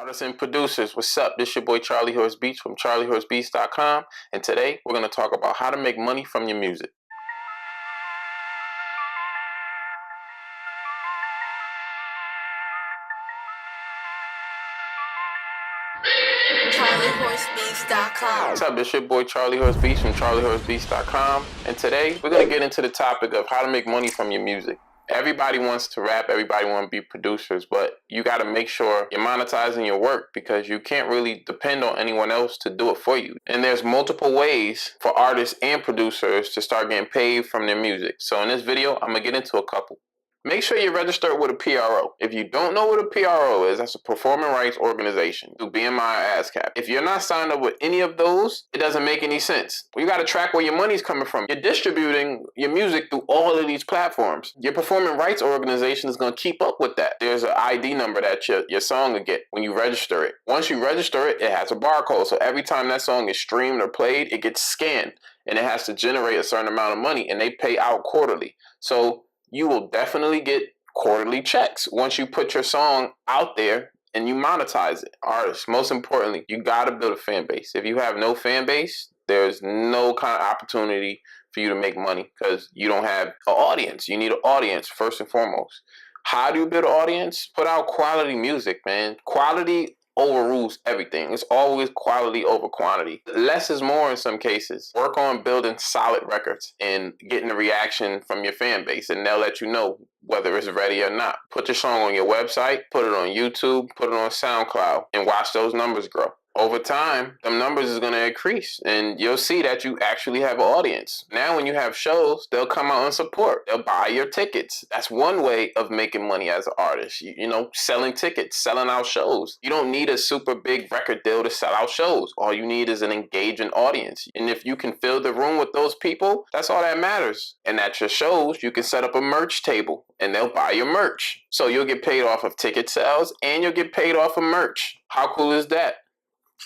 Artists and producers, what's up? This your boy CharleHorseBeats from CharleHorseBeats.com, and today we're going to talk about how to make money from your music. CharleHorseBeats.com. What's up? This your boy CharleHorseBeats from CharleHorseBeats.com, and today we're going to get into the topic of how to make money from your music. Everybody wants to rap, everybody wants to be producers, but you got to make sure you're monetizing your work because you can't really depend on anyone else to do it for you. And there's multiple ways for artists and producers to start getting paid from their music. So in this video, I'm going to get into a couple. Make sure you're registered with a PRO. If you don't know what a PRO is, that's a performing rights organization through BMI or ASCAP. If you're not signed up with any of those, it doesn't make any sense. You got to track where your money's coming from. You're distributing your music through all of these platforms. Your performing rights organization is going to keep up with that. There's an ID number that your song will get when you register it. Once you register it, it has a barcode. So every time that song is streamed or played, it gets scanned and it has to generate a certain amount of money, and they pay out quarterly. So you will definitely get quarterly checks once you put your song out there and you monetize it. Artists, most importantly, you gotta build a fan base. If you have no fan base, there's no kind of opportunity for you to make money because you don't have an audience. You need an audience first and foremost. How do you build an audience? Put out quality music, man. Quality overrules everything. It's always quality over quantity. Less is more in some cases. Work on building solid records and getting a reaction from your fan base, and they'll let you know whether it's ready or not. Put your song on your website, put it on YouTube, put it on SoundCloud, and watch those numbers grow. Over time, them numbers is going to increase, and you'll see that you actually have an audience. Now, when you have shows, they'll come out and support. They'll buy your tickets. That's one way of making money as an artist. You know, selling tickets, selling out shows. You don't need a super big record deal to sell out shows. All you need is an engaging audience. And if you can fill the room with those people, that's all that matters. And at your shows, you can set up a merch table, and they'll buy your merch. So you'll get paid off of ticket sales, and you'll get paid off of merch. How cool is that?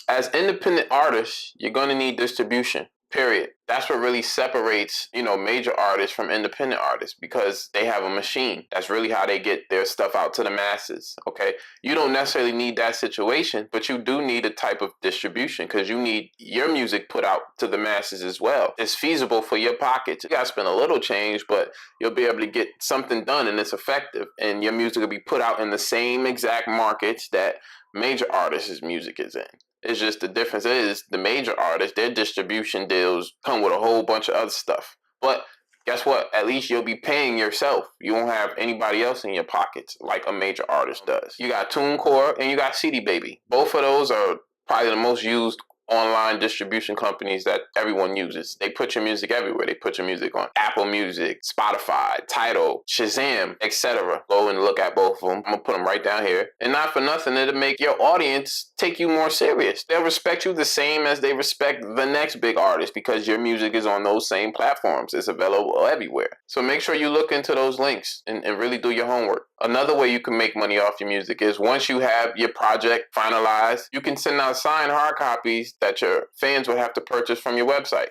As independent artists, you're going to need distribution, period. That's what really separates, major artists from independent artists, because they have a machine. That's really how they get their stuff out to the masses, okay? You don't necessarily need that situation, but you do need a type of distribution because you need your music put out to the masses as well. It's feasible for your pockets. You got to spend a little change, but you'll be able to get something done and it's effective, and your music will be put out in the same exact markets that major artists' music is in. It's just the difference is the major artists, their distribution deals come with a whole bunch of other stuff. But guess what? At least you'll be paying yourself. You won't have anybody else in your pockets like a major artist does. You got TuneCore and you got CD Baby. Both of those are probably the most used online distribution companies that everyone uses. They put your music everywhere. They put your music on Apple Music, Spotify, Tidal, Shazam, etc. Go and look at both of them. I'm gonna put them right down here. And not for nothing, it'll make your audience take you more serious. They'll respect you the same as they respect the next big artist because your music is on those same platforms. It's available everywhere. So make sure you look into those links and really do your homework. Another way you can make money off your music is once you have your project finalized, you can send out signed hard copies that your fans would have to purchase from your website.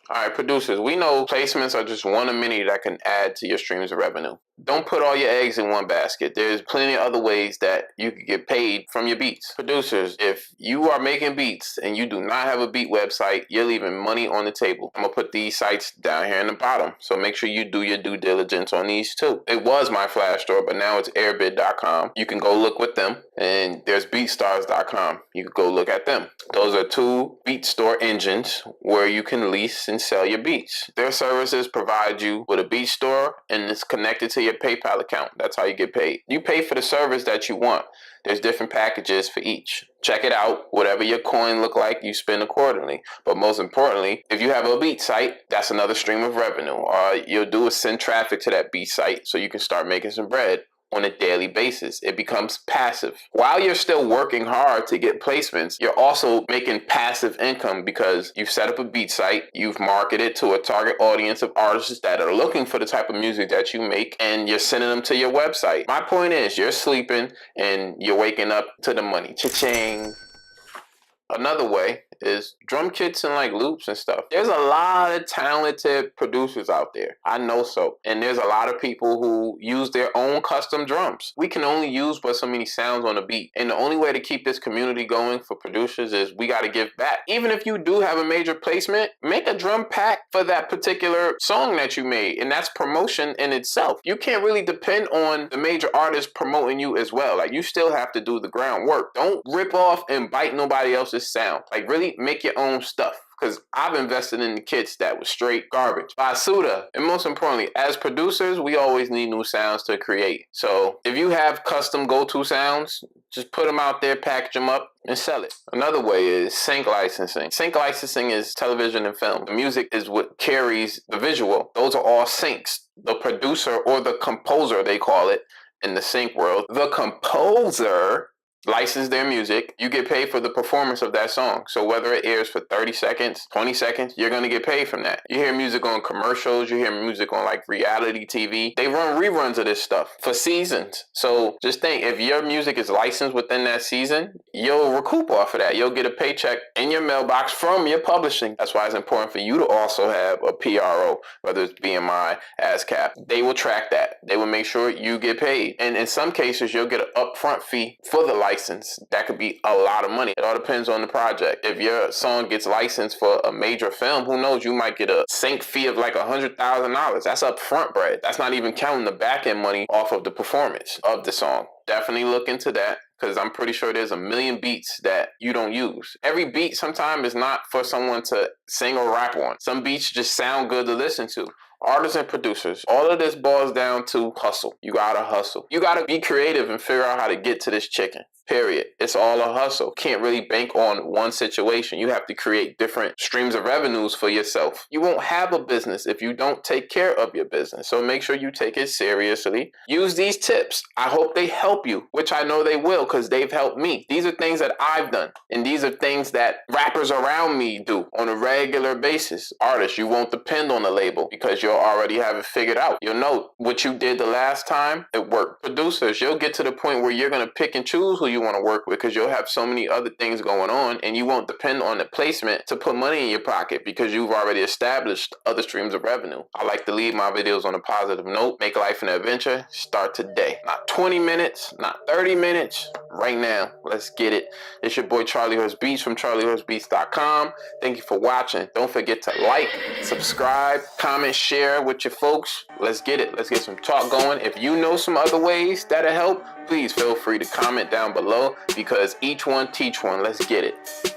All right, producers, we know placements are just one of many that can add to your streams of revenue. Don't put all your eggs in one basket. There's plenty of other ways that you can get paid from your beats. Producers, if you are making beats and you do not have a beat website, you're leaving money on the table. I'm going to put these sites down here in the bottom, so make sure you do your due diligence on these too. It was my Flash store, but now it's airbid.com. You can go look with them, and there's beatstars.com. You can go look at them. Those are two beat store engines where you can lease and sell your beats. Their services provide you with a beat store, and it's connected to your PayPal account. That's how you get paid. You pay for the service that you want. There's different packages for each. Check it out. Whatever your coin look like, you spend accordingly. But most importantly, if you have a beat site, that's another stream of revenue. All you'll do is send traffic to that beat site so you can start making some bread on a daily basis. It becomes passive. While you're still working hard to get placements, you're also making passive income because you've set up a beat site, you've marketed to a target audience of artists that are looking for the type of music that you make, and you're sending them to your website. My point is, you're sleeping and you're waking up to the money. Cha-ching. Another way is drum kits and like loops and stuff. There's a lot of talented producers out there. I know so. And there's a lot of people who use their own custom drums. We can only use but so many sounds on a beat. And the only way to keep this community going for producers is we got to give back. Even if you do have a major placement, make a drum pack for that particular song that you made. And that's promotion in itself. You can't really depend on the major artist promoting you as well. Like, you still have to do the groundwork. Don't rip off and bite nobody else's sound. Like, really make your own stuff. Because I've invested in the kits that was straight garbage. Basuda. And most importantly, as producers, we always need new sounds to create. So if you have custom go-to sounds, just put them out there, package them up, and sell it. Another way is sync licensing. Sync licensing is television and film. The music is what carries the visual. Those are all syncs. The producer, or the composer, they call it in the sync world, the composer license their music. You get paid for the performance of that song. So whether it airs for 30 seconds, 20 seconds, you're going to get paid from that. You hear music on commercials, you hear music on like reality TV. They run reruns of this stuff for seasons. So just think, if your music is licensed within that season, you'll recoup off of that. You'll get a paycheck in your mailbox from your publishing. That's why it's important for you to also have a PRO, whether it's BMI, ASCAP. They will track that. They will make sure you get paid. And in some cases, you'll get an upfront fee for the license. That could be a lot of money. It all depends on the project. If your song gets licensed for a major film, who knows, you might get a sync fee of like $100,000. That's upfront bread. That's not even counting the back end money off of the performance of the song. Definitely look into that, because I'm pretty sure there's a million beats that you don't use. Every beat sometimes is not for someone to sing or rap on. Some beats just sound good to listen to. Artists and producers, all of this boils down to hustle. You gotta hustle. You gotta be creative and figure out how to get to this chicken. Period. It's all a hustle. Can't really bank on one situation. You have to create different streams of revenues for yourself. You won't have a business if you don't take care of your business. So make sure you take it seriously. Use these tips. I hope they help you, which I know they will, because they've helped me. These are things that I've done. And these are things that rappers around me do on a regular basis. Artists, you won't depend on a label because you'll already have it figured out. You'll know what you did the last time, it worked. Producers, you'll get to the point where you're going to pick and choose who you want to work with, because you'll have so many other things going on, and you won't depend on the placement to put money in your pocket because you've already established other streams of revenue. I like to leave my videos on a positive note. Make life an adventure. Start today. Not 20 minutes, not 30 minutes. Right now. Let's get it. It's your boy CharleHorseBeats from CharleHorseBeats.com. Thank you for watching. Don't forget to like, subscribe, comment, share with your folks. Let's get it. Let's get some talk going. If you know some other ways that'll help, please feel free to comment down below, because each one teach one. Let's get it.